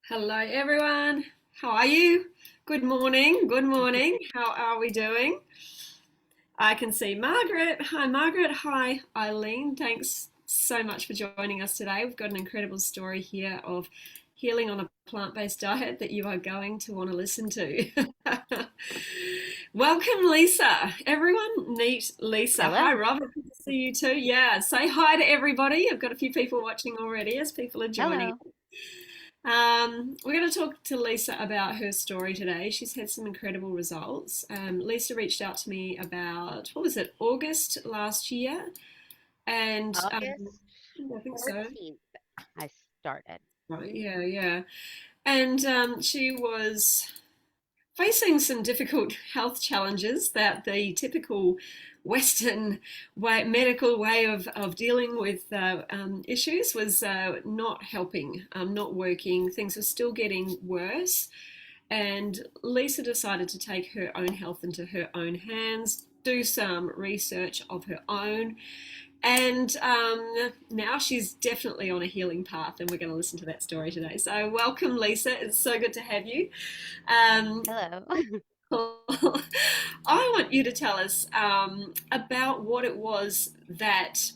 Hello, everyone. How are you? Good morning. Good morning. How are we doing? I can see Margaret. Hi, Margaret. Hi, Eileen. Thanks so much for joining us today. We've got an incredible story here of healing on a plant-based diet that you are going to want to listen to. Welcome, Lisa. Everyone, meet Lisa. Hi, Hello. Robert. Good to see you too. Yeah, say hi to everybody. I've got a few people watching already as people are joining. Hello. We're going to talk to Lisa about her story today. She's had some incredible results. Lisa reached out to me about, what was it, August last year? And August I think so. 14th, I started. Right, Mhm. yeah. And she was facing some difficult health challenges that the typical Western medical way of dealing with issues was not helping, not working. Things were still getting worse. And Lisa decided to take her own health into her own hands, do some research of her own, and now she's definitely on a healing path, and we're going to listen to that story today. So, welcome, Lisa. It's so good to have you. Um, Hello. I want you to tell us about what it was that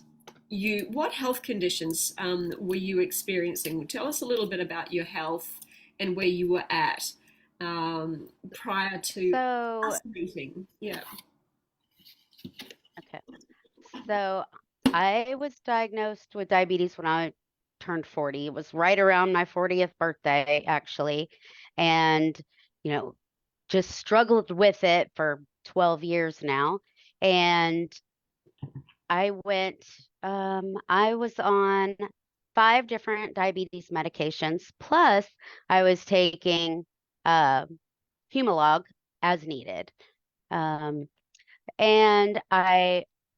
what health conditions were you experiencing? Tell us a little bit about your health and where you were at prior to So, us meeting. Yeah. okay. So I was diagnosed with diabetes when I turned 40. It was right around my 40th birthday, actually. And, you know, just struggled with it for 12 years now. And I went, I was on 5 different diabetes medications, plus I was taking uh, Humalog as needed. Um, and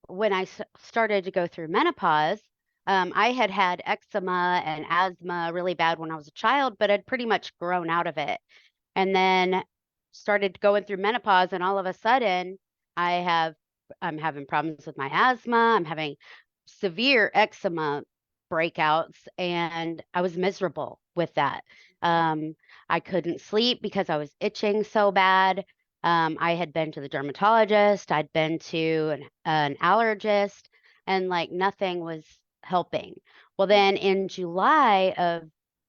when I started to go through menopause, I had had eczema and asthma really bad when I was a child, but I'd pretty much grown out of it. And then started going through menopause, and all of a sudden, I have I'm having problems with my asthma. I'm having severe eczema breakouts, and I was miserable with that. Um, I couldn't sleep because I was itching so bad. I had been to the dermatologist, I'd been to an allergist, and like nothing was helping. Well, then in July of,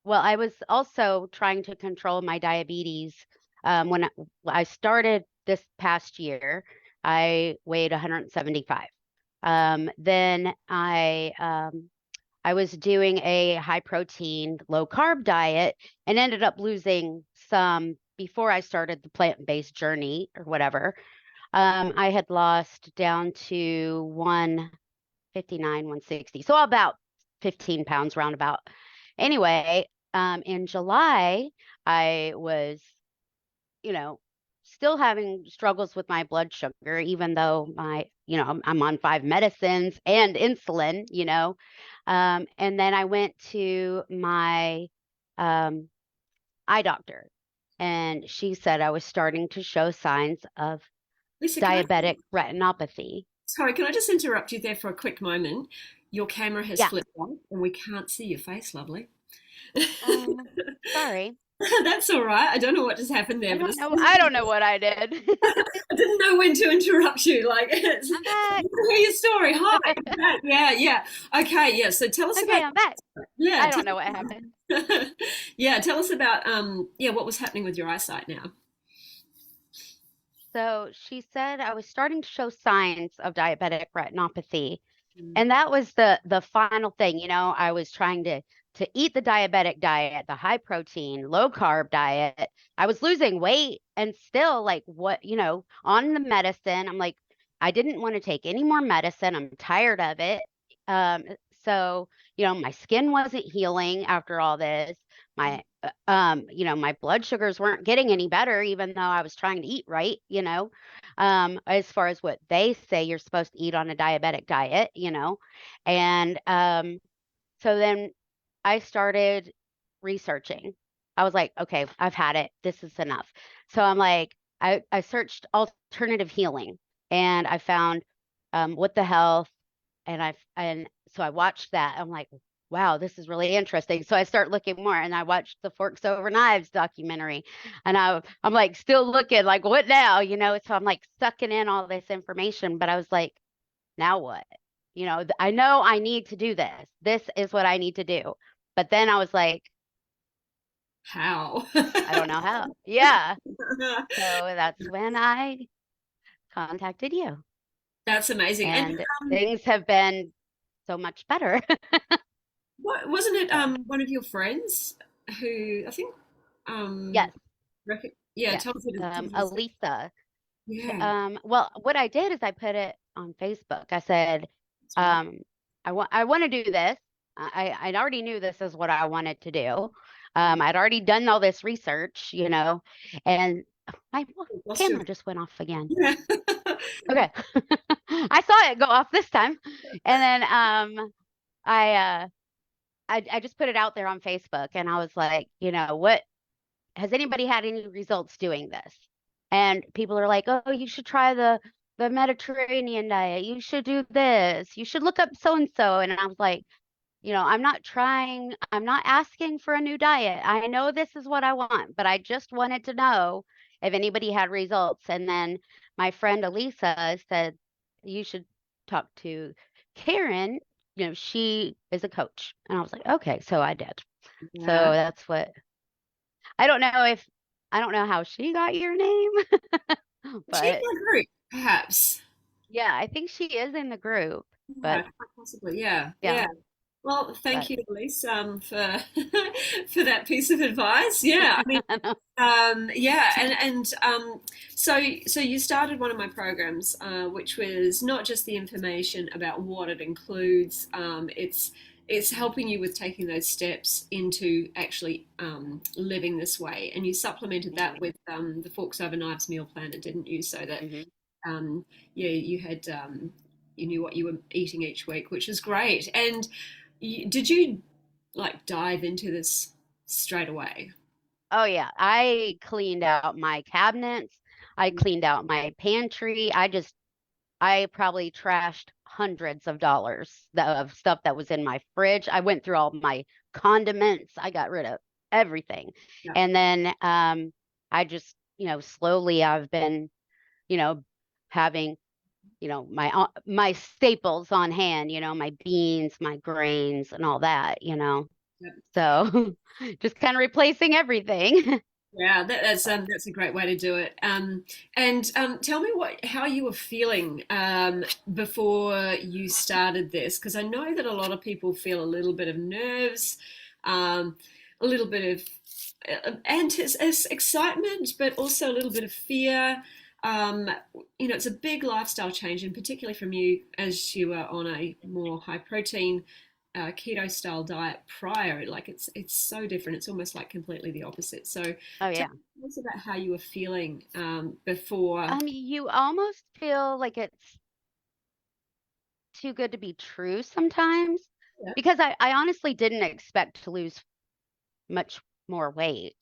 well, I was also trying to control my diabetes. When I started this past year, I weighed 175. Then I was doing a high protein, low carb diet and ended up losing some before I started the plant-based journey or whatever. I had lost down to 159, 160. So about 15 pounds roundabout. Anyway, in July, I was, you know, still having struggles with my blood sugar, even though I'm on 5 medicines and insulin. And then I went to my um, eye doctor, and she said I was starting to show signs of Lisa, diabetic retinopathy. can I just interrupt you there for a quick moment? Your camera has Yeah. flipped on and we can't see your face, lovely. Oh, sorry. That's all right. I don't know what just happened there, I but don't know. I don't know what I did. I didn't know when to interrupt you. Like, I'm back. hear your story. Hi. Yeah. Okay. Yeah. So tell us Okay, about. I'm back. Yeah. I don't know what happened. Yeah. Tell us about. Yeah. What was happening with your eyesight now? So she said I was starting to show signs of diabetic retinopathy. Mm. And that was the final thing. I was trying to eat the diabetic diet, the high protein, low carb diet. I was losing weight and still like on the medicine. I'm like, I didn't want to take any more medicine. I'm tired of it. Um, so, my skin wasn't healing after all this. My blood sugars weren't getting any better, even though I was trying to eat right. As far as what they say you're supposed to eat on a diabetic diet. And so then I started researching. I was like, okay, I've had it. This is enough. So I'm like, I searched alternative healing, and I found What the Health, and so I watched that. I'm like, wow, this is really interesting. So I start looking more and I watched the Forks Over Knives documentary and I'm like still looking like what now, you know? So I'm like sucking in all this information, but I was like, now what? You know, I know I need to do this. This is what I need to do. But then I was like, How? I don't know how. Yeah. So that's when I contacted you. That's amazing. And And things have been so much better. wasn't it So, one of your friends who I think um yes, yeah, yes. tell us a bit. Elisa. Yeah, Well, what I did is I put it on Facebook. I said, that's right. um, I want to do this. I already knew this is what I wanted to do. I'd already done all this research, you know, and my Lost your camera just went off again. yeah. Okay. I saw it go off this time. And then I uh I just put it out there on Facebook and I was like, you know, what has anybody had any results doing this? And people are like, oh, you should try the Mediterranean diet. You should do this. You should look up so and so. And I was like, you know, I'm not asking for a new diet. I know this is what I want, but I just wanted to know if anybody had results. And then my friend Elisa said, you should talk to Karen. You know, she is a coach. And I was like, okay, so I did. So Yeah. that's what I don't know if I don't know how she got your name, She in but my group, perhaps. yeah, I think she is in the group. Yeah, But quite possibly. Yeah, yeah, yeah. Well, thank but you, Elise, for for that piece of advice. Yeah, I mean, yeah, and so you started one of my programs, which was not just the information about what it includes. It's helping you with taking those steps into actually living this way, and you supplemented yeah. that with the Forks Over Knives meal planner, didn't you? So that Hmm. um, yeah, you had you knew what you were eating each week, which is great. And did you like dive into this straight away? Oh yeah, I cleaned out my cabinets. I cleaned out my pantry. I probably trashed hundreds of dollars of stuff that was in my fridge. I went through all my condiments. I got rid of everything. Yeah. And then I just, you know, slowly I've been, you know, having, you know, my staples on hand, you know, my beans, my grains and all that, you know. Yeah. So just kind of replacing everything. Yeah, But that's a great way to do it. And tell me how you were feeling before you started this, because I know that a lot of people feel a little bit of nerves, a little bit of excitement, but also a little bit of fear. Um, it's a big lifestyle change, and particularly from you as you were on a more high protein keto style diet prior. Like it's so different. It's almost like completely the opposite. So oh tell yeah. us about how you were feeling before. You almost feel like it's too good to be true sometimes Yeah. because I honestly didn't expect to lose much more weight.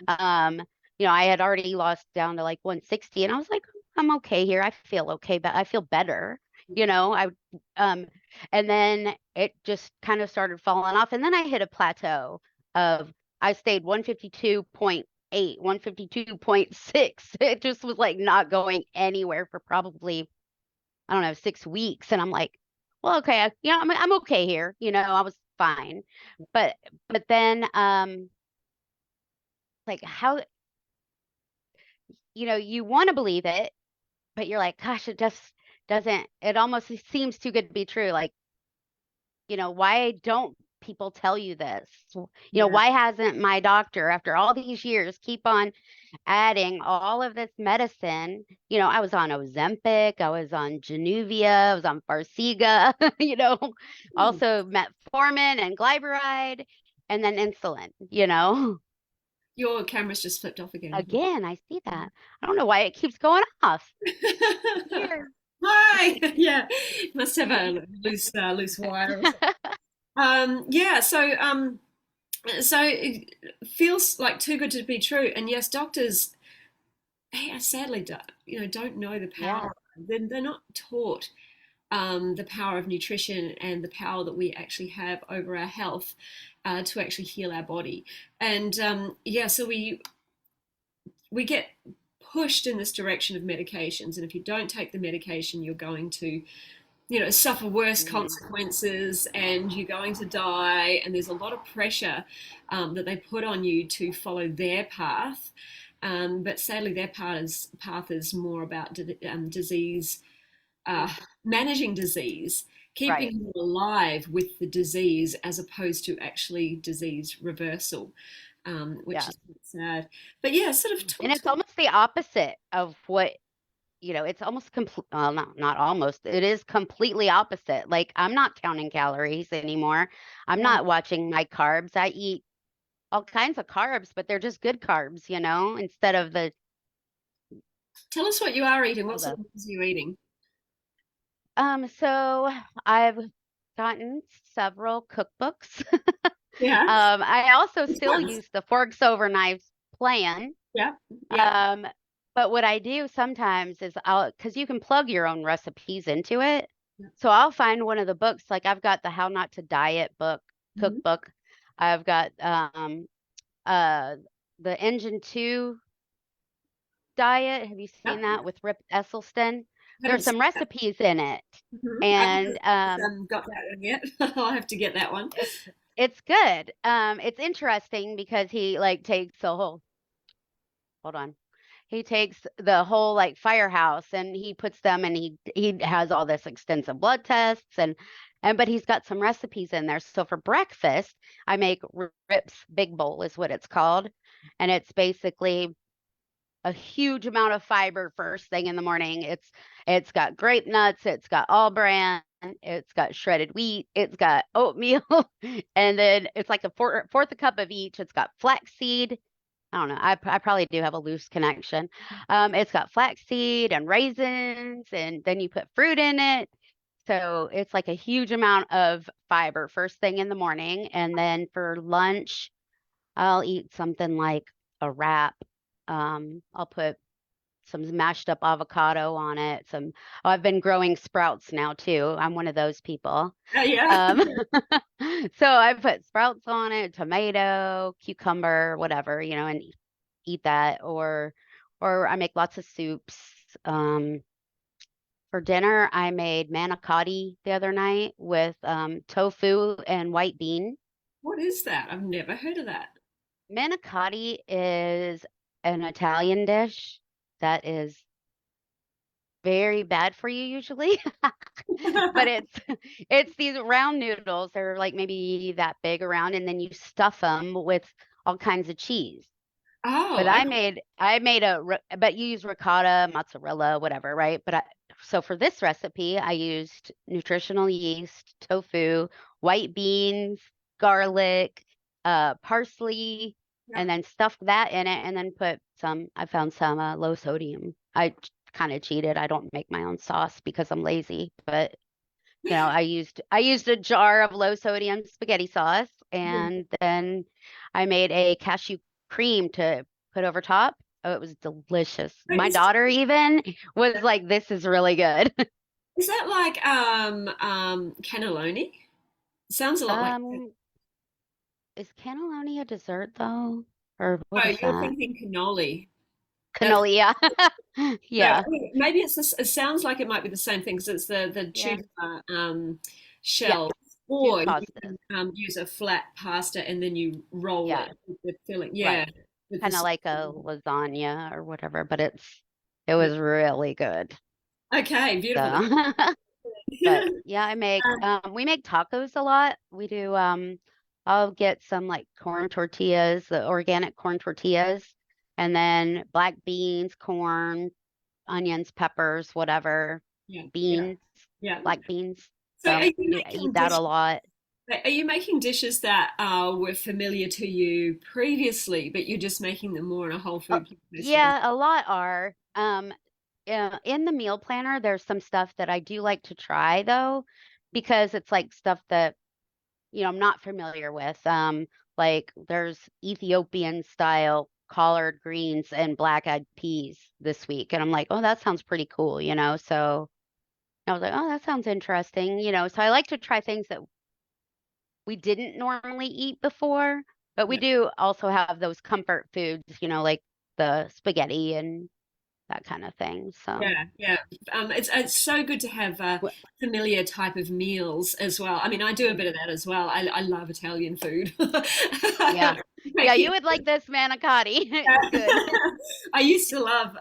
Um, you know, I had already lost down to like 160 and I was like, I'm okay here. I feel okay, but I feel better, you know. Um and then it just kind of started falling off and then I hit a plateau of I stayed 152.8, 152.6. It just was like not going anywhere for probably I don't know, 6 weeks. And I'm like, well, okay, you know, I'm okay here. You know, I was fine. But then like how you know, you want to believe it, but you're like, gosh, it just doesn't it almost seems too good to be true. Like, you know, why don't people tell you this? You know, Yeah. why hasn't my doctor after all these years keep on adding all of this medicine? You know, I was on Ozempic, I was on Januvia, I was on Farxiga, you know, Hmm. also metformin and glyburide, and then insulin, you know. Your camera's just flipped off again. Again, I see that. I don't know why it keeps going off. Weird. Hi. Yeah. Must have a loose wire or something. Yeah. So it feels like too good to be true. And yes, doctors, sadly, don't know the Yeah. power. They're not taught the power of nutrition and the power that we actually have over our health to actually heal our body. And yeah, so we get pushed in this direction of medications, and if you don't take the medication, you're going to suffer worse Mhm. consequences and you're going to die. And there's a lot of pressure that they put on you to follow their path. But sadly, their path is more about disease, uh, managing disease, keeping Right. you alive with the disease as opposed to actually disease reversal, which Yeah. is sad. But yeah, sort of And talk to it's almost the opposite of what, it's almost complete, well, not almost, it is completely opposite. Like I'm not counting calories anymore. I'm yeah. not watching my carbs. I eat all kinds of carbs, but they're just good carbs, instead of Tell us what you are eating. all What sort the of things are you eating? so I've gotten several cookbooks. Yeah, I also which still ones? use the forks over knives plan. Yeah, yeah. Um, but what I do sometimes is because you can plug your own recipes into it. Yeah. So I'll find one of the books, like I've got the How Not to Diet book, Mhm. cookbook. I've got uh the Engine 2 diet. Have you Yeah. seen that with Rip Esselstyn? Haven't There's seen some that. recipes in it. I And haven't got that one yet. I'll have to get that one. it's good. It's interesting because he like takes a whole hold on. He takes the whole like firehouse and he puts them and he has all this extensive blood tests and but he's got some recipes in there. So for breakfast, I make Rips Big Bowl is what it's called. And it's basically a huge amount of fiber first thing in the morning. It's got grape nuts, it's got all bran, it's got shredded wheat, it's got oatmeal, and then it's like a fourth a cup of each. It's got flaxseed. I don't know. I probably do have a loose connection. It's got flaxseed and raisins, and then you put fruit in it. So it's like a huge amount of fiber first thing in the morning. And then for lunch, I'll eat something like a wrap. I'll put some mashed up avocado on it. I've been growing sprouts now too. I'm one of those people. Yeah. Um, so I put sprouts on it, tomato, cucumber, whatever, and eat that. Or I make lots of soups. Um, for dinner, I made manicotti the other night with tofu and white bean. What is that? I've never heard of that. Manicotti is an Italian dish that is very bad for you usually. But it's these round noodles. They're like maybe that big around, and then you stuff them with all kinds of cheese. But Oh, but you use ricotta, mozzarella, whatever, right? So for this recipe, I used nutritional yeast, tofu, white beans, garlic, parsley, yeah. and then stuffed that in it, and then I found some low sodium. I kind of cheated. I don't make my own sauce because I'm lazy, but I used a jar of low sodium spaghetti sauce, Yeah. and then I made a cashew cream to put over top. Oh, it was delicious. Wait, My daughter even was like, "This is really good." is that like cannelloni? Sounds a lot like that. Um, is cannelloni a dessert though? Or what Oh, is you're that? thinking cannoli. That's Cannoli, yeah. so Yeah. maybe it sounds like it might be the same thing because it's the Yeah. tubular Yeah. shell, Two or you pastas. can use a flat pasta and then you roll Yeah. it with the filling. Yeah, Right. with Kind of this. like a lasagna or whatever, but it was really good. Okay, beautiful. So But yeah, we make tacos a lot. I'll get some like corn tortillas, the organic corn tortillas, and then black beans, corn, onions, peppers, whatever, Yeah, yeah, beans, yeah. black beans. So So I eat that a lot. are you making dishes that were familiar to you previously, but you're just making them more in a whole Oh, food based way? yeah, a lot are. In the meal planner, there's some stuff that I do like to try though, because it's like stuff that I'm not familiar with. Like there's Ethiopian style collard greens and black eyed peas this week. And I'm like, oh, that sounds pretty cool. So I was like, oh, that sounds interesting. So I like to try things that we didn't normally eat before, but we Yeah. do also have those comfort foods, like the spaghetti and that kind of thing. So, Yeah, yeah. It's so good to have familiar type of meals as well. I mean, I do a bit of that as well. I love Italian food. yeah. Yeah, you Making would like this manicotti. It's good. I used to love,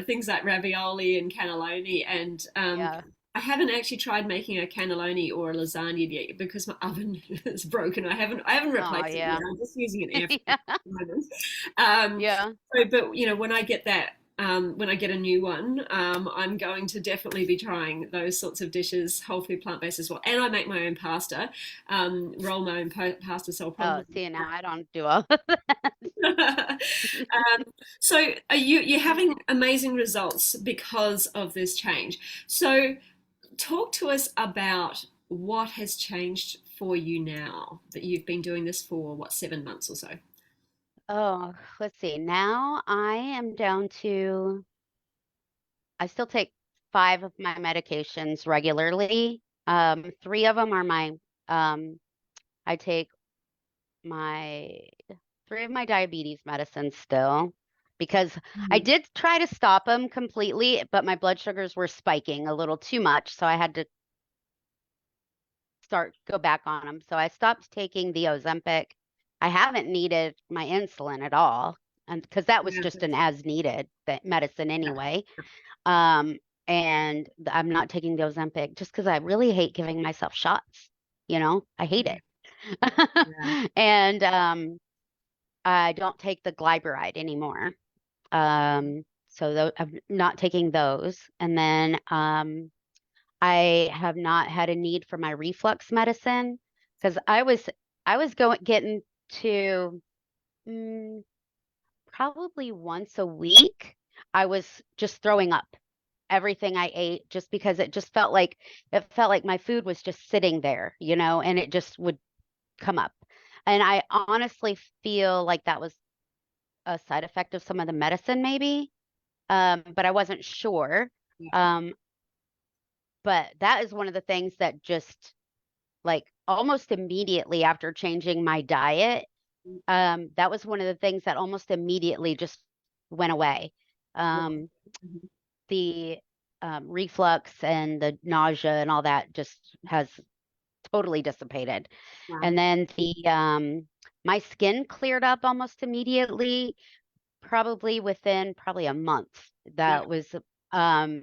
things like ravioli and cannelloni, and Yeah. I haven't actually tried making a cannelloni or a lasagna yet because my oven is broken. I haven't Oh, replaced it yet. yeah. I'm just using an air fryer Yeah. at the moment. Um, Yeah. but when I get that. When I get a new one, I'm going to definitely be trying those sorts of dishes, whole food, plant based as well. And I make my own pasta, roll my own pasta, so I'll Oh, probably see, now I don't do all. so you're having amazing results because of this change. So talk to us about what has changed for you now that you've been doing this for what, 7 months or so. Oh, let's see. Now I am down to, I still take 5 of my medications regularly. 3 of them are I take my 3 of my diabetes medicines still because I Mhm. did try to stop them completely, but my blood sugars were spiking a little too much, so I had to go back on them. So I stopped taking the Ozempic. I haven't needed my insulin at all, and because that was Yeah, just an as needed medicine yeah, anyway. Um, and I'm not taking the Ozempic just because I really hate giving myself shots. I hate yeah, it. yeah. And I don't take the glyburide anymore. So I'm not taking those. And then I have not had a need for my reflux medicine because I was going getting to mm, probably once a week. I was just throwing up everything I ate just because it felt like my food was just sitting there, and it just would come up. And I honestly feel like that was a side effect of some of the medicine, maybe, but I wasn't sure. Yeah. Um, but that is one of the things that just like almost immediately after changing my diet, that was one of the things that almost immediately just went away. Right. Um, Mhm. the reflux and the nausea and all that just has totally dissipated. Wow. And then the my skin cleared up almost immediately, probably within probably a month. Yeah. That was um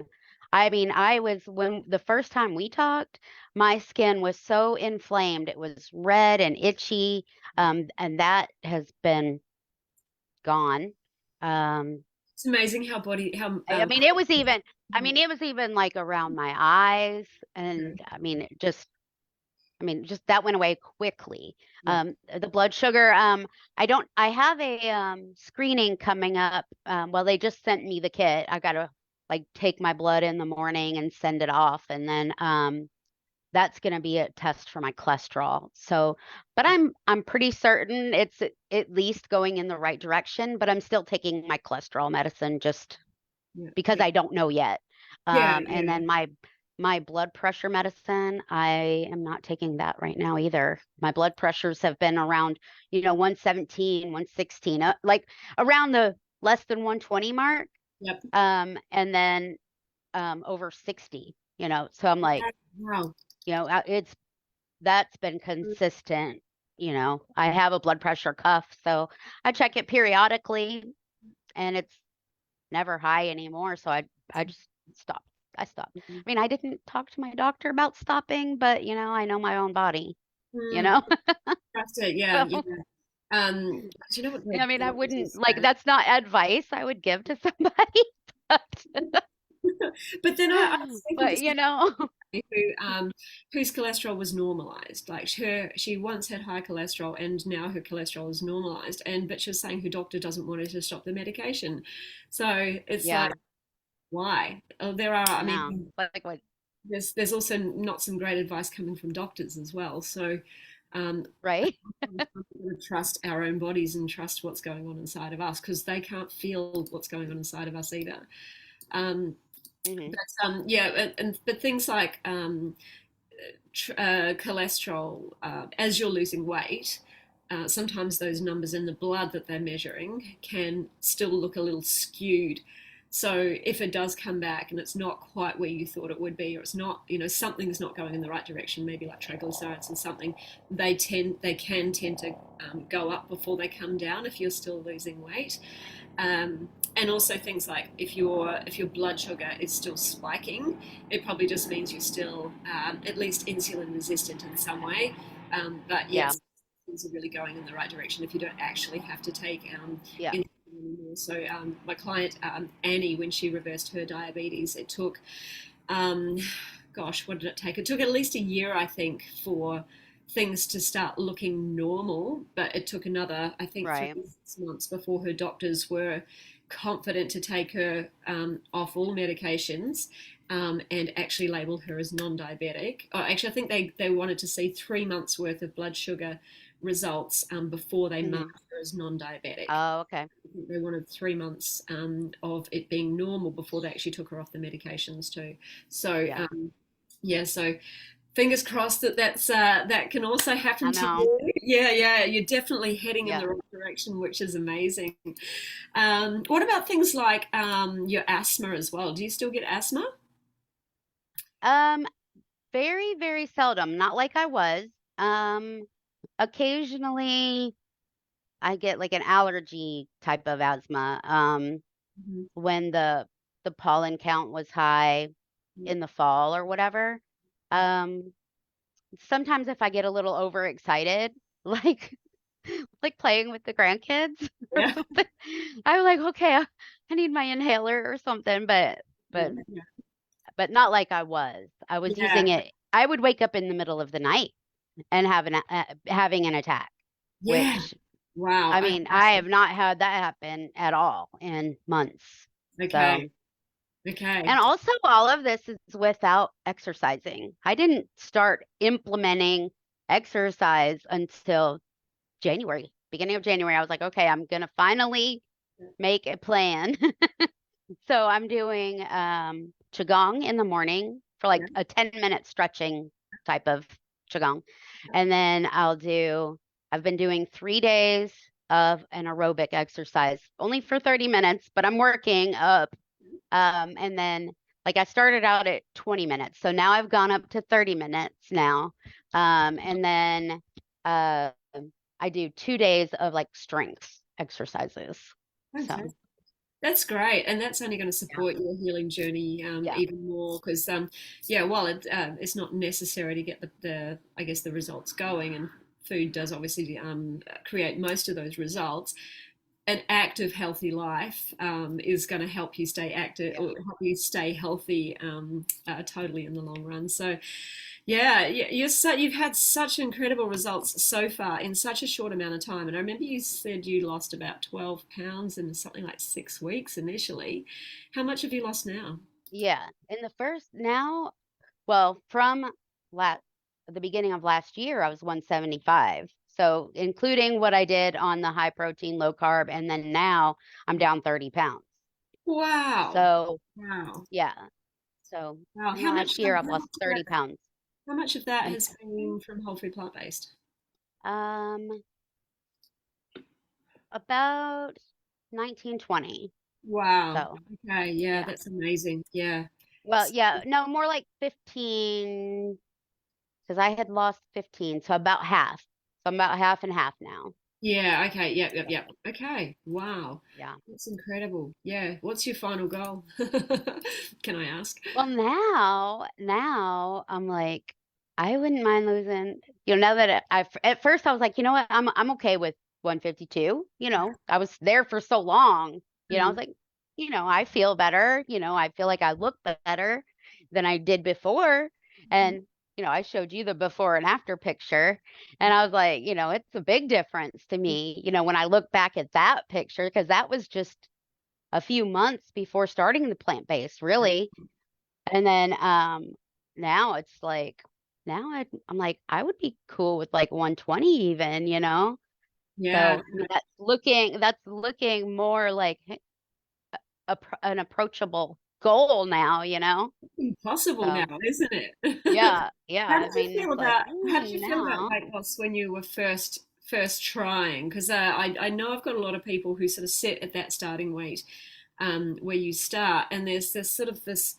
I mean, I was when the first time we talked, my skin was so inflamed. It was red and itchy. And that has been gone. Um It's amazing how body how I mean, it was even like around my eyes, and just that went away quickly. yeah. The blood sugar, I have a screening coming up. Well, they just sent me the kit. I gotta like take my blood in the morning and send it off, and then that's gonna be a test for my cholesterol. So, but I'm pretty certain it's at least going in the right direction. But I'm still taking my cholesterol medicine just Yeah. because Yeah. I don't know yet. Yeah. And Yeah. then my blood pressure medicine, I am not taking that right now either. My blood pressures have been around, 117, 116, like around the less than 120 mark. Yep. And then over 60, So I'm like, Wow. it's that's been consistent. I have a blood pressure cuff, so I check it periodically, and it's never high anymore. So I just stopped. I stopped. I mean, I didn't talk to my doctor about stopping, but I know my own body, you Mm, know? that's it. Yeah. Yeah. So, Do you know what I mean, I wouldn't doctors like say? that's not advice I would give to somebody, but, But then I was speaking to but somebody whose cholesterol was normalized. Like she once had high cholesterol, and now her cholesterol is normalized. But she was saying her doctor doesn't want her to stop the medication. So it's yeah, like, why? There are. I no, mean, like what, there's also not some great advice coming from doctors as well. So um, right? we trust our own bodies and trust what's going on inside of us because they can't feel what's going on inside of us either. Um, Hmm. Yeah, but things like cholesterol, as you're losing weight, sometimes those numbers in the blood that they're measuring can still look a little skewed. So if it does come back and it's not quite where you thought it would be, or it's not, something's not going in the right direction, maybe like triglycerides or something, they can tend to go up before they come down if you're still losing weight. And also things like if your blood sugar is still spiking, it probably just means you're still at least insulin resistant in some way. But Yeah. yes, things are really going in the right direction if you don't actually have to take Yeah. insulin anymore. So my client Annie, when she reversed her diabetes, it took um, gosh, what did it take? It took at least a year, I think, for things to start looking normal, but it took another, I think, Right. 3 6 months before her doctors were confident to take her off all medications and actually label her as non-diabetic. Oh, actually, I think they wanted to see 3 months worth of blood sugar results before they Hmm. marked her as non-diabetic. Oh, okay. They wanted 3 months of it being normal before they actually took her off the medications too. So Yeah. yeah, so fingers crossed that can also I happen to know. you. Yeah, yeah, you're definitely heading in Yeah. the right direction, which is amazing. What about things like your asthma as well? Do you still get asthma? Um, very, very seldom. Not like I was. Um, Occasionally I get like an allergy type of asthma. Mhm. When the pollen count was high in the fall or whatever. Um, Sometimes if I get a little overexcited, like like playing with the grandkids or Yeah, something, I'm like, okay, I need my inhaler or something, but yeah, but not like I was. I was using yeah, it. I would wake up in the middle of the night and having an attack, yeah. which Wow. I mean, I have not had that happen at all in months. Okay. So, Okay. and also all of this is without exercising. I didn't start implementing exercise until January, beginning of January. I was like, okay, I'm gonna finally make a plan. So I'm doing qigong in the morning for Yeah. like a 10-minute stretching type of qigong. And then I've been doing 3 days of an aerobic exercise, only for 30 minutes, but I'm working up. And then like I started out at 20 minutes. So now I've gone up to 30 minutes now. And then uh, I do 2 days of like strength exercises. So Fantastic. That's great, and that's only going to yeah, support your healing journey yeah, even more because, yeah, while it's not necessary to get the I guess the results going, and food does obviously create most of those results. An active, healthy life is going to help you stay active yeah. or help you stay healthy totally in the long run. So, yeah, you've had such incredible results so far in such a short amount of time. And I remember you said you lost about 12 pounds in something like 6 weeks initially. How much have you lost now? Yeah. In the first now, well, from la the beginning of last year, I was 175. So including what I did on the high protein, low carb, and then now I'm down 30 pounds. Wow. So Wow. yeah. So Wow. in the last year, I've How lost much of 30 that, pounds. how much of that And has been from whole food plant based? about 1920. Wow. So Okay. Yeah, yeah. that's amazing. Yeah. Well, yeah, no, more like 15 because I had lost 15, so about half. So I'm about half and half now. Yeah, okay. Yep, yep, So yep. Okay. Wow. yeah. That's incredible. Yeah. What's your final goal? Can I ask? Well, now I'm like, I wouldn't mind losing, now that at first I was like, you know what, I'm okay with 152. I was there for so long, I Mm, was like, I feel better, I feel like I look better than I did before. mhm. And, I showed you the before and after picture, and I was like, it's a big difference to me, when I look back at that picture, because that was just a few months before starting the plant-based, really. And then now it's like I'm like I would be cool with like 120 even. Yeah. So I mean that's looking more like an approachable goal now. Impossible now, So isn't it? yeah, yeah. How I did you mean, feel it's like, about how did you feel about now. weight loss when you were first trying? Because I know I've got a lot of people who sort of sit at that starting weight where you start, and there's this sort of this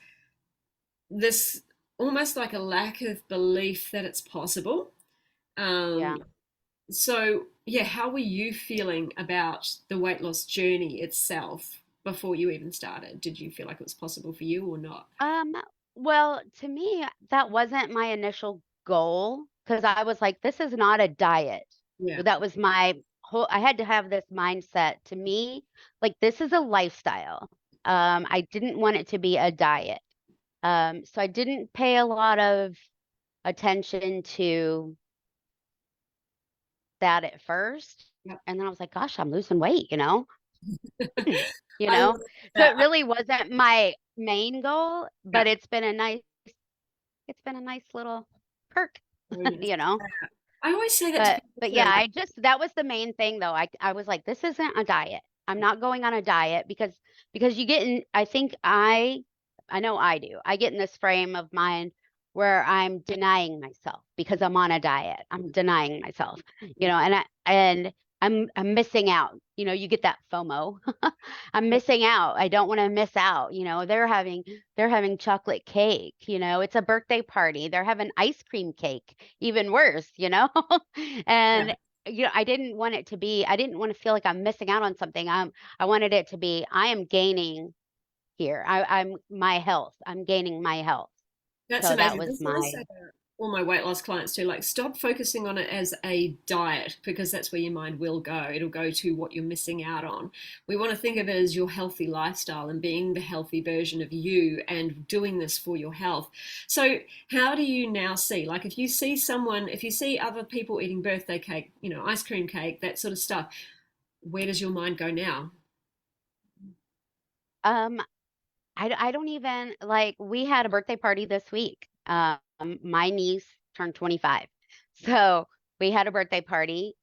almost like a lack of belief that it's possible. Yeah. Um, so yeah, how were you feeling about the weight loss journey itself before you even started? Did you feel like it was possible for you or not? Um, well, to me, that wasn't my initial goal because I was like, this is not a diet. Yeah, That was my whole, I had to have this mindset to me, like, this is a lifestyle. I didn't want it to be a diet. So I didn't pay a lot of attention to that at first. yeah. And then I was like, gosh, I'm losing weight. Hmm, you I know? love So it that. really wasn't my main goal, Yeah, but it's been a nice little perk, bonus. you know. I always say that to people But too. yeah, Like, that was the main thing though. I was like, this isn't a diet. I'm not going on a diet because you get in, I think I know I do. I get in this frame of mind where I'm denying myself because I'm on a diet. I'm denying myself, and I'm missing out. You get that FOMO. I'm missing out. I don't want to miss out. They're having chocolate cake. It's a birthday party. They're having ice cream cake. Even worse. yeah, And I didn't want to feel like I'm missing out on something. I wanted it to be, I am gaining here. I'm my health. I'm gaining my health. that's So that amazing. was That's what I my say to all my weight loss clients too. Like, stop focusing on it as a diet because that's where your mind will go. It'll go to what you're missing out on. We want to think of it as your healthy lifestyle and being the healthy version of you and doing this for your health. So, how do you now see? Like, if you see other people eating birthday cake, ice cream cake, that sort of stuff, where does your mind go now? um I don't even like we had a birthday party this week. My niece turned 25. So we had a birthday party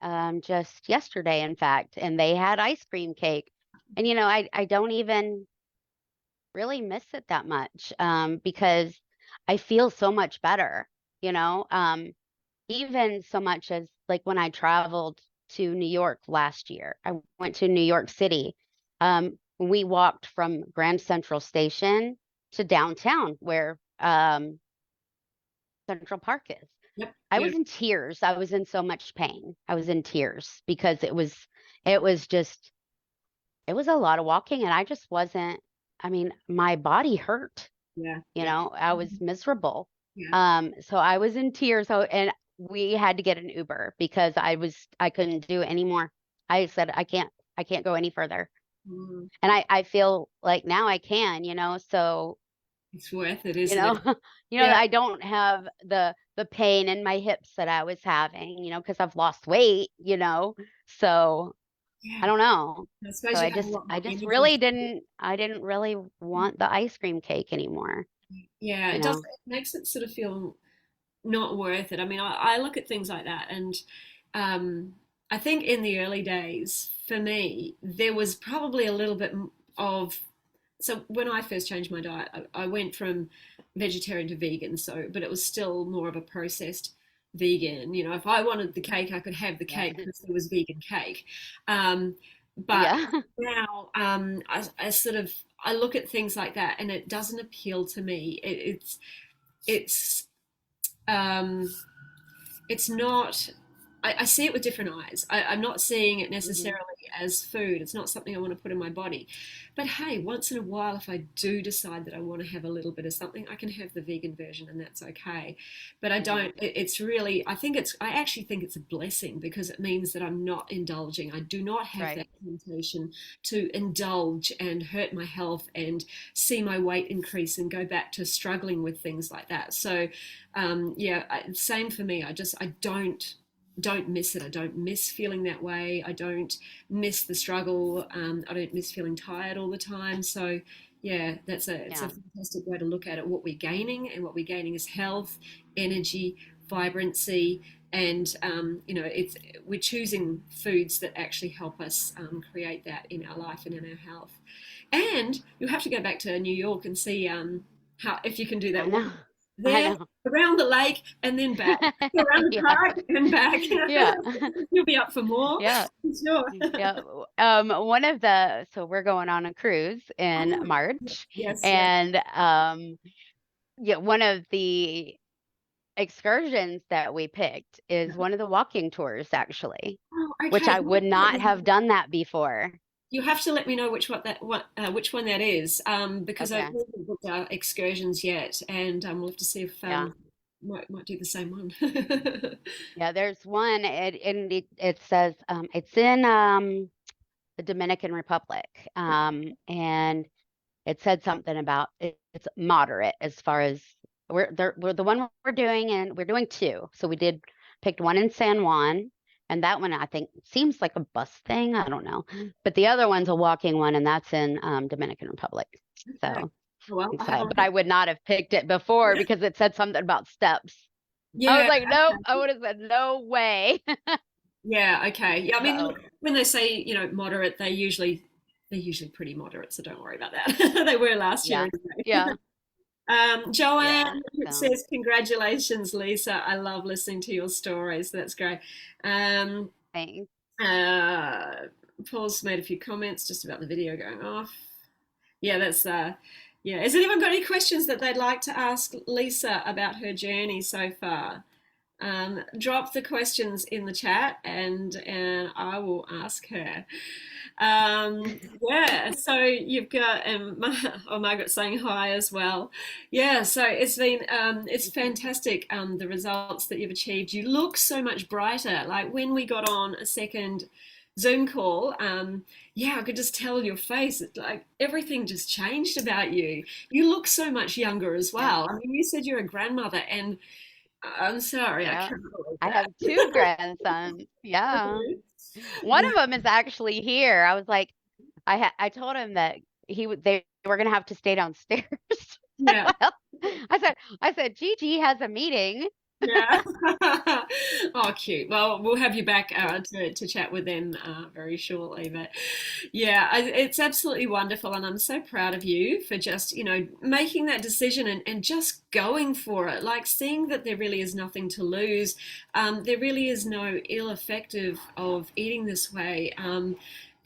just yesterday, in fact, and they had ice cream cake. And I don't even really miss it that much because I feel so much better, you know. Even so much as like when I traveled to New York last year, I went to New York City. We walked from Grand Central Station to downtown where Central Park is. Yep. I Yeah. was in tears. I was in so much pain. I was in tears because it was a lot of walking and I just wasn't, I mean, my body hurt. Yeah. You Yeah. know, I was miserable. Yeah. So I was in tears. So, and we had to get an Uber because I couldn't do any more. I said, I can't go any further. Mm. And I feel like now I can. So, It's worth it, you isn't know, it? Yeah. I don't have the pain in my hips that I was having, because I've lost weight. So I Yeah. don't know. I So suppose you I have a just lot I more just energy. really didn't really want the ice cream cake anymore, Yeah, you it does. know. It makes it sort of feel not worth it. I mean, I look at things like that, and um, I think in the early days, for me, there was probably a little bit of. So when I first changed my diet, I went from vegetarian to vegan. So, but it was still more of a processed vegan. If I wanted the cake, I could have the Yeah. cake because there was vegan cake. Um, but Yeah. now, I sort of I look at things like that, and it doesn't appeal to me. It's um, it's not. I see it with different eyes. I'm not seeing it Hmm. necessarily as food. It's not something I want to put in my body. But hey, once in a while, if I do decide that I want to have a little bit of something, I can have the vegan version, and that's okay. But I Hmm. don't. It's really. I actually think it's a blessing because it means that I'm not indulging. I do not have Right. that temptation to indulge and hurt my health and see my weight increase and go back to struggling with things like that. So yeah, same for me. I don't miss it. I don't miss feeling that way. I don't miss the struggle. I don't miss feeling tired all the time. So yeah, it's a Yeah. fantastic way to look at it. What we're gaining, and what we're gaining is health, energy, vibrancy, and it's we're choosing foods that actually help us create that in our life and in our health. And you'll have to go back to New York and see how if you can do I that know. one I there, know. around the lake, and then back. Go around the Yeah. park and back. Yeah. You'll be up for more, Yeah. sure. Yeah. So we're going on a cruise in Oh, March, yes, yes. and yeah, one of the excursions that we picked is one of the walking tours, actually, Oh, which okay. I would not have done that before. You have to let me know which one that is, because I Okay. haven't booked our excursions yet, and we'll have to see if Yeah. might do the same one. Yeah, there's one, and it says it's in the Dominican Republic. And it said something about it's moderate as far as we're the one we're doing, and we're doing two. So we did picked one in San Juan, and that one I think seems like a bus thing. I don't know, but the other one's a walking one, and that's in Dominican Republic. Okay. So Well, I'm I have excited, but I would not have picked it before because it said something about steps. I was yeah, like, nope, I would have said no way. yeah, okay. Yeah, I mean, look, So when they say, moderate, they're usually pretty moderate, so don't worry about that. They were last year yeah, anyway. yeah, yeah. Joanne So says, congratulations, Lisa. I love listening to your stories. That's great. Um, thanks. uh, Paul's made a few comments just about the video going off. Yeah, that's yeah. Has anyone got any questions that they'd like to ask Lisa about her journey so far? Drop the questions in the chat, and I will ask her. Yeah, so you've got Margaret saying hi as well. Yeah, so it's fantastic, the results that you've achieved. You look so much brighter. Like when we got on a second Zoom call, yeah, I could just tell your face. It's like everything just changed about you. You look so much younger as Yeah, well. I mean, you said you're a grandmother, and I'm sorry, I yeah. can't believe I that. have two grandsons. Yeah. One Yeah, of them is actually here. I was like, I told him that they were gonna have to stay downstairs. yeah. Well, I said Gigi has a meeting. Yeah. Oh, cute. Well, we'll have you back to chat with them very shortly. But yeah, it's absolutely wonderful. And I'm so proud of you for just, making that decision and just going for it. Like seeing that there really is nothing to lose. There really is no ill effect of eating this way.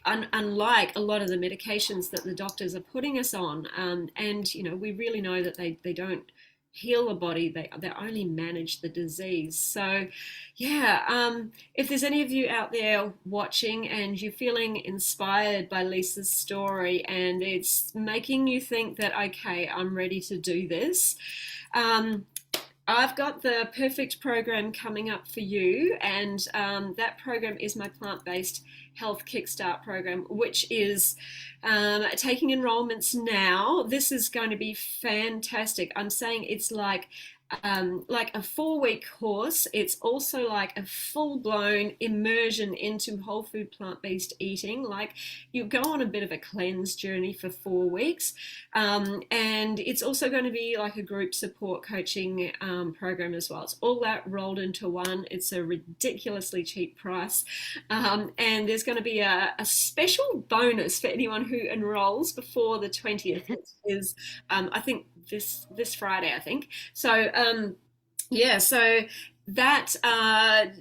Unlike a lot of the medications that the doctors are putting us on. And, we really know that they don't heal the body, they only manage the disease. So, yeah, if there's any of you out there watching and you're feeling inspired by Lisa's story and it's making you think that, okay, I'm ready to do this. Um, I've got the perfect program coming up for you, and that program is my plant based health kickstart program, which is taking enrollments now. This is going to be fantastic. I'm saying it's like a 4 week course. It's also like a full blown immersion into whole food plant based eating. Like you go on a bit of a cleanse journey for 4 weeks. And it's also going to be like a group support coaching program as well. It's all that rolled into one. It's a ridiculously cheap price. And there's going to be a special bonus for anyone who enrolls before the 20th, which is, I think, this Friday, I think. So yeah, so that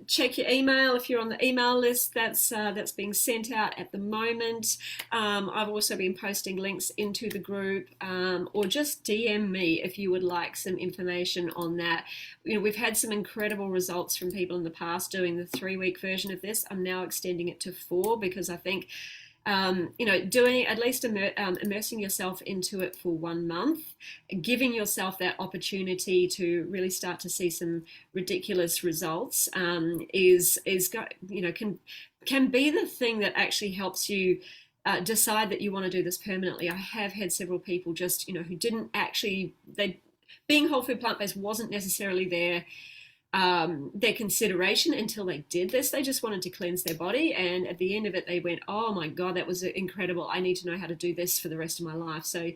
check your email if you're on the email list. That's being sent out at the moment. I've also been posting links into the group, or just DM me if you would like some information on that. We've had some incredible results from people in the past doing the 3 week version of this. I'm now extending it to 4 because I think doing at least immersing yourself into it for 1 month, giving yourself that opportunity to really start to see some ridiculous results, can be the thing that actually helps you decide that you want to do this permanently. I have had several people just who didn't actually they being whole food plant based wasn't necessarily their consideration until they did this. They just wanted to cleanse their body, and at the end of it, they went, "Oh my God, that was incredible! I need to know how to do this for the rest of my life." So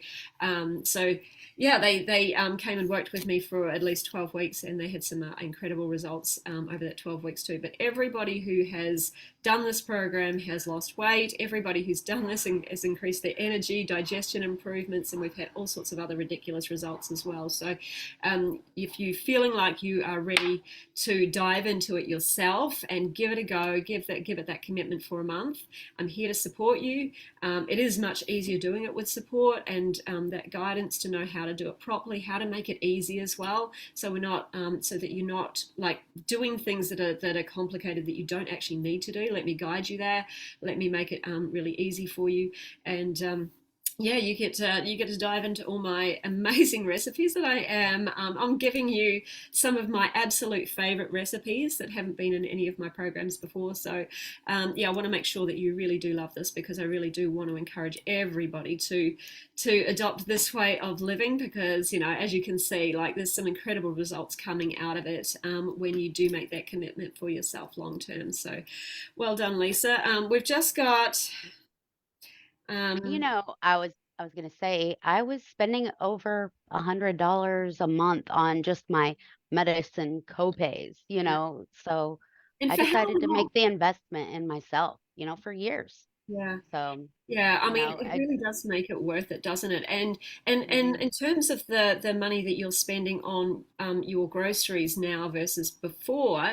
yeah, they came and worked with me for at least 12 weeks, and they had some incredible results over that 12 weeks too. But everybody who has done this program has lost weight. Everybody who's done this has increased their energy, digestion improvements, and we've had all sorts of other ridiculous results as well. So if you're feeling like you are ready to dive into it yourself and give it a go, give it that commitment for a month, I'm here to support you. It is much easier doing it with support and that guidance to know how to do it properly, how to make it easy as well. So we're not so that you're not like doing things that are complicated that you don't actually need to do. Let me guide you there. Let me make it really easy for you. And yeah, you get to dive into all my amazing recipes that I am. I'm giving you some of my absolute favorite recipes that haven't been in any of my programs before. So yeah, I want to make sure that you really do love this, because I really do want to encourage everybody to adopt this way of living, because as you can see, like there's some incredible results coming out of it when you do make that commitment for yourself long term. So well done, Lisa. We've just got I was gonna say I was spending over $100 a month on just my medicine copays, so and I for how decided to make long? the investment in myself, for years. Yeah. So, Yeah, I mean, it I really does make it worth it, doesn't it? And mhm. in terms of the money that you're spending on your groceries now versus before,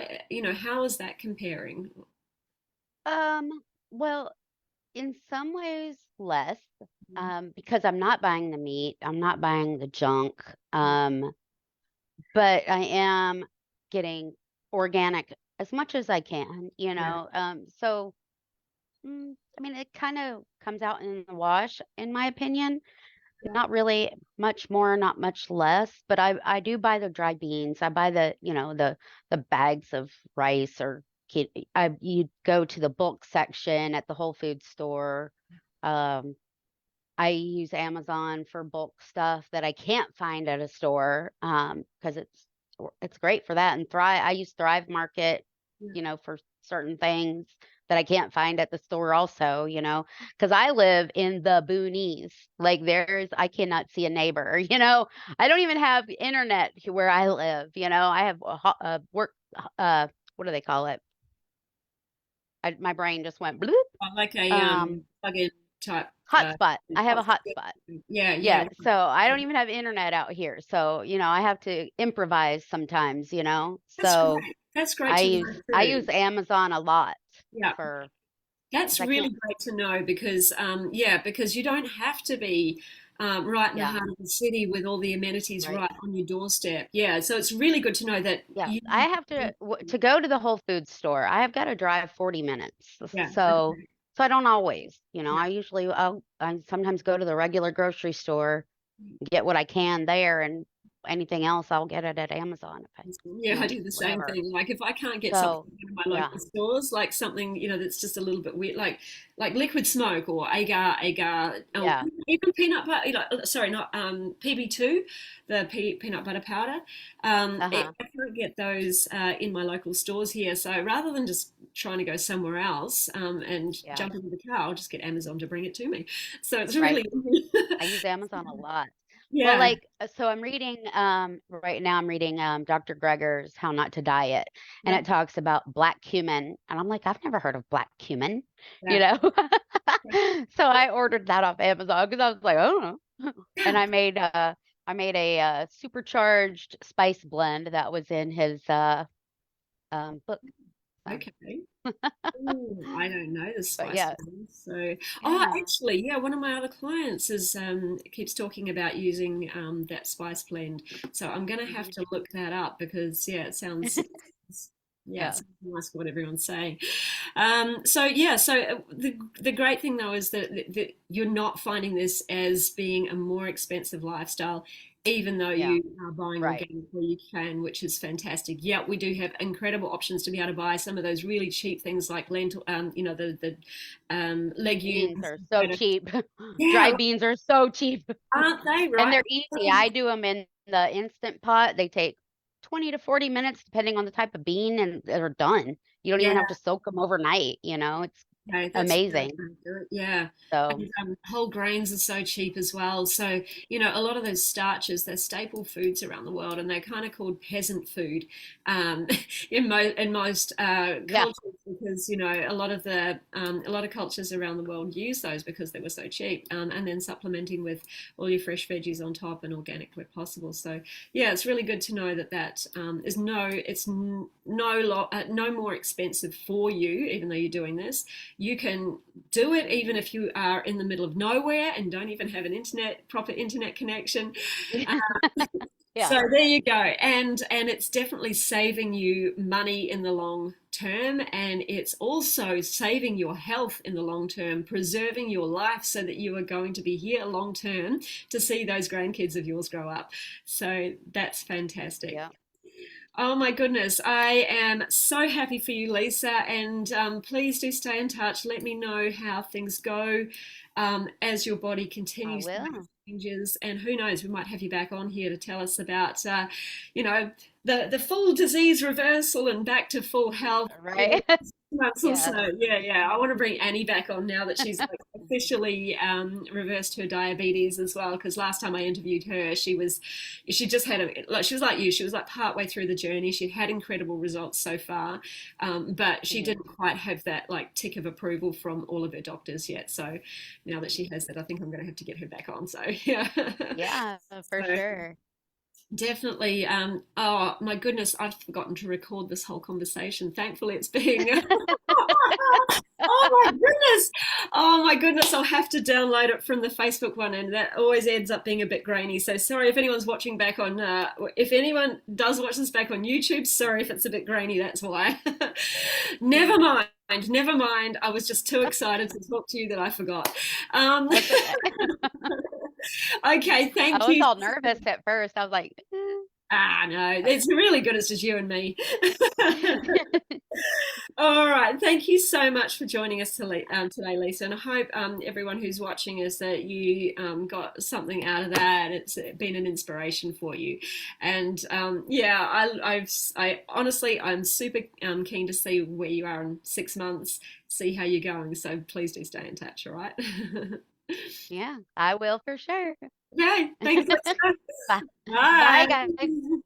how is that comparing? um, well, in some ways less, because I'm not buying the meat, I'm not buying the junk, Yeah, but I am getting organic as much as I can, yeah, so I mean, it kind of comes out in the wash, in my opinion. yeah, Not really much more, not much less, but I do buy the dry beans. I buy the bags of rice or you go to the bulk section at the Whole Foods store. Um, I use Amazon for bulk stuff that I can't find at a store, because it's great for that. And Thrive, I use Thrive Market, yeah. for certain things that I can't find at the store also, because I live in the boonies. Like I cannot see a neighbor, I don't even have internet where I live, I have a work, what do they call it? My brain just went bloop. Like a Um, plug-in type Hotspot. I have a hotspot. hotspot. Yeah, yeah, Yeah, so I don't even have internet out here. So, I have to improvise sometimes, that's So great. That's great I to use know I too. use Amazon a lot Yeah. for That's because I really can't. great to know because, yeah, because you don't have to be right in the Yeah, heart of the city with all the amenities right. right on your doorstep. Yeah, so it's really good to know that Yeah, you. I have to go to the Whole Foods store. I have got to drive 40 minutes. Yeah, So okay, so I don't always, yeah. I sometimes go to the regular grocery store, get what I can there, and anything else I'll get it at Amazon if I, Yeah, I do the same whatever. thing. Like if I can't get something So, in my yeah. local stores, like something that's just a little bit weird, like liquid smoke or agar, Yeah. even peanut butter. Sorry, not PB2, the peanut butter powder. Uh-huh. I can't get those in my local stores here. So rather than just trying to go somewhere else and Yeah. jump into the car, I'll just get Amazon to bring it to me. So it's Right. really, I use Amazon a lot. Well, yeah, like, so right now I'm reading Dr. Greger's How Not to Diet, and yeah, it talks about black cumin, and I'm like, I've never heard of black cumin, you yeah. know. So I ordered that off Amazon because I was like, I don't know. And I made a supercharged spice blend that was in his book. So, Okay. Ooh, I don't know the but spice yeah, blend. So, oh, yeah. actually, yeah, one of my other clients is keeps talking about using that spice blend. So I'm gonna have Hmm. to look that up because yeah, yeah, it Yeah, sounds nice for what everyone's saying. So yeah, so the great thing though is that you're not finding this as being a more expensive lifestyle, even though yeah, you are buying right. organic where you can, which is fantastic. Yeah, we do have incredible options to be able to buy some of those really cheap things like lentil, the Beans legumes are so that are cheap. yeah, Dry beans are so cheap. aren't they And right? they're easy. I do them in the Instant Pot. They take 20 to 40 minutes depending on the type of bean and they're done. You don't even Yeah, have to soak them overnight, Okay, that's a great amazing. way to do it. Yeah. So And whole grains are so cheap as well. So, a lot of those starches, they're staple foods around the world and they're kind of called peasant food um, in most yeah, cultures because, a lot of cultures around the world use those because they were so cheap and then supplementing with all your fresh veggies on top and organic where possible. So, yeah, it's really good to know that is no more expensive for you, even though you're doing this. You can do it even if you are in the middle of nowhere and don't even have an proper internet connection. Uh, yeah, so there you go, and it's definitely saving you money in the long term, and it's also saving your health in the long term, preserving your life so that you are going to be here long term to see those grandkids of yours grow up. So that's fantastic. yeah. Oh my goodness, I am so happy for you, Lisa. And please do stay in touch. Let me know how things go as your body I continues to make will. changes. And who knows, we might have you back on here to tell us about, you know, the full disease reversal and back to full health in Right. 6 months or so. Yes. Yeah, yeah. I want to bring Annie back on now that she's like officially reversed her diabetes as well. Because last time I interviewed her, she just had like she was like you. She was like partway through the journey. She'd had incredible results so far, but she Mhm. didn't quite have that like tick of approval from all of her doctors yet. So now that she has that, I think I'm going to have to get her back on. So yeah. Yeah, for So sure. definitely. Oh my goodness, I've forgotten to record this whole conversation. Thankfully, it's being. Oh my goodness! Oh my goodness! I'll have to download it from the Facebook one, and that always ends up being a bit grainy. So sorry if anyone's watching back on. If anyone does watch this back on YouTube, sorry if it's a bit grainy. That's why. Never mind. Never mind. I was just too excited to talk to you that I forgot. Um, That's okay. okay, thank I was you. all nervous at first. I was like, Ah, no, but it's really good. It's just you and me. All right. Thank you so much for joining us today, Lisa. And I hope everyone who's watching is that you got something out of that. It's been an inspiration for you. And yeah, I honestly, I'm super keen to see where you are in 6 months, see how you're going. So please do stay in touch. All right. yeah, I will for sure. Okay. Thanks, Lisa. Bye. Bye, Bye. guys.